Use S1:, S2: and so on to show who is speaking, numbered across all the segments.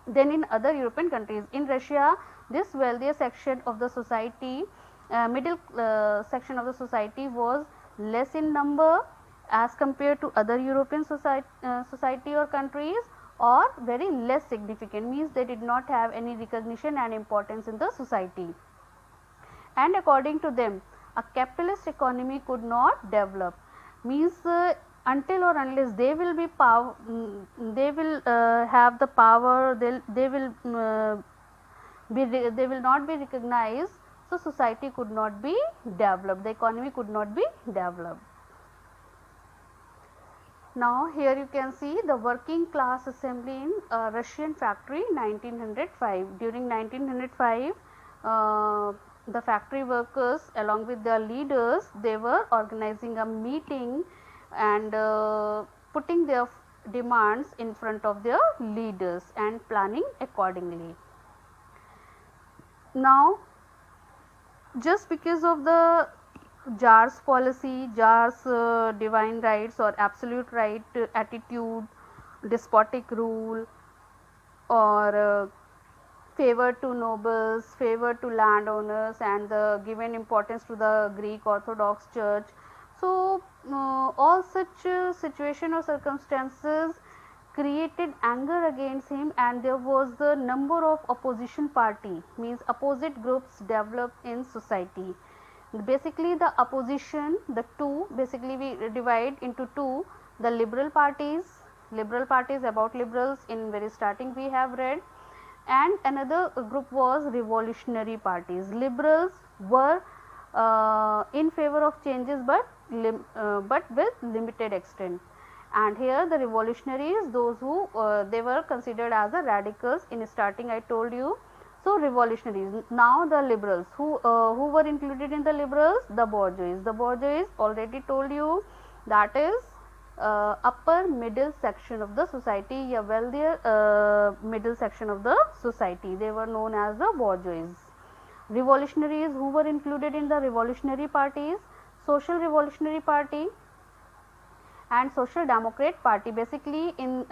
S1: than in other European countries. In Russia, this wealthier section of the society, middle section of the society was less in number as compared to other European society or countries, or very less significant, means they did not have any recognition and importance in the society. And according to them, a capitalist economy could not develop, means until or unless they will be power, they will have the power, they will they will not be recognized, so society could not be developed, the economy could not be developed. Now here you can see the working class assembly in Russian factory 1905. During 1905, the factory workers along with their leaders, they were organizing a meeting and putting their demands in front of their leaders and planning accordingly. Now just because of the Tsar's policy, Tsar's divine rights or absolute right attitude, despotic rule, or favor to nobles, favor to landowners, and the given importance to the Greek Orthodox Church. So all such situation or circumstances created anger against him, and there was the number of opposition party, means opposite groups developed in society. Basically the opposition, the two, basically we divide into two, the liberal parties, about liberals in very starting we have read, and another group was revolutionary parties. Liberals were in favor of changes, but with limited extent, and here the revolutionaries, those who they were considered as the radicals in starting, I told you. So revolutionaries. Now the liberals, who were included in the liberals, the bourgeois already told you, that is upper middle section of the society, a wealthier middle section of the society, they were known as the bourgeois. Revolutionaries, who were included in the revolutionary parties, social revolutionary party and social democrat party. Basically in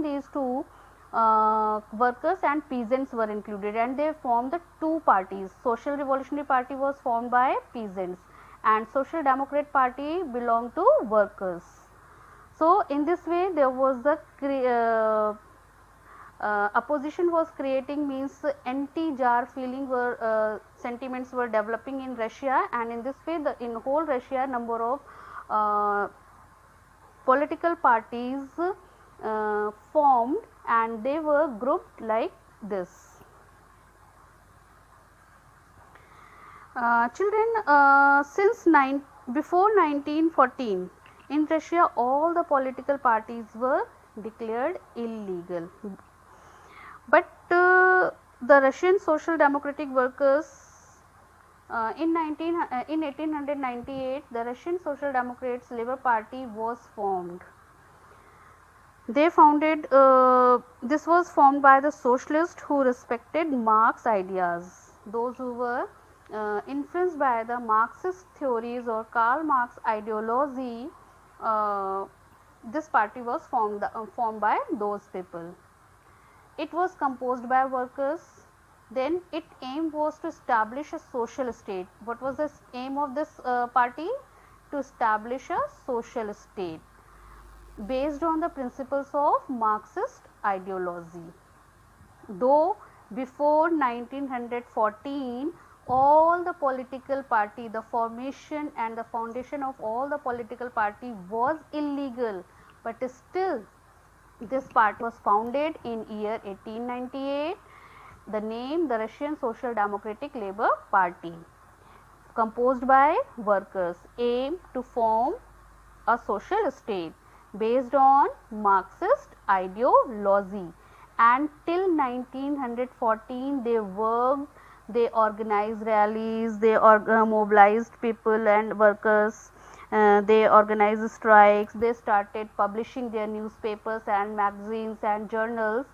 S1: these two, workers and peasants were included, and they formed the two parties. Social revolutionary party was formed by peasants, and social democrat party belonged to workers. So in this way there was the opposition was creating, means anti-Tsar feeling were sentiments were developing in Russia, and in this way in whole Russia number of political parties formed, and they were grouped like this. Children, since before 1914 in Russia, all the political parties were declared illegal, but the Russian Social Democratic Workers in 1898, the Russian Social Democrats Labour Party was formed. They founded, this was formed by the socialists who respected Marx ideas, those who were influenced by the Marxist theories or Karl Marx ideology. This party was formed by those people. It was composed by workers. Then its aim was to establish a social state. What was the aim of this party? To establish a social state based on the principles of Marxist ideology. Though before 1914 all the political party, the formation and the foundation of all the political party was illegal, but still this party was founded in year 1898. The name, the Russian Social Democratic Labour Party, composed by workers, aim to form a social state based on Marxist ideology, and till 1914 they worked, they organized rallies, they mobilized people and workers, they organized strikes, they started publishing their newspapers and magazines and journals.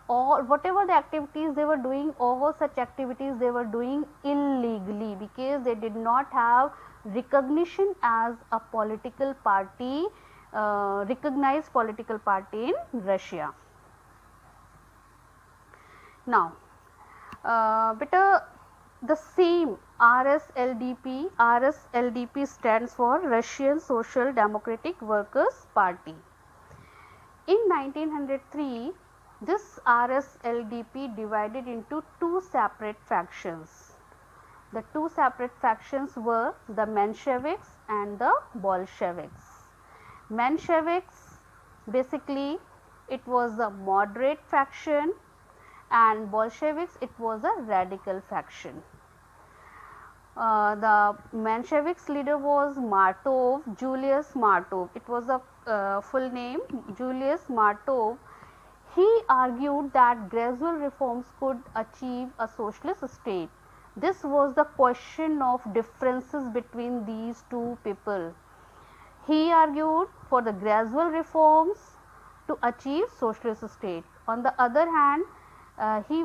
S1: Or whatever the activities they were doing, all such activities they were doing illegally, because they did not have recognition as a political party, recognized political party in Russia. Now, beta, the same RSLDP stands for Russian Social Democratic Workers Party. In 1903, this RSLDP divided into two separate factions. The two separate factions were the Mensheviks and the Bolsheviks. Mensheviks, basically it was a moderate faction, and Bolsheviks, it was a radical faction. The Mensheviks leader was Martov, Julius Martov. It was a full name, Julius Martov. He argued that gradual reforms could achieve a socialist state. This was the question of differences between these two people. He argued for the gradual reforms to achieve socialist state. On the other hand, he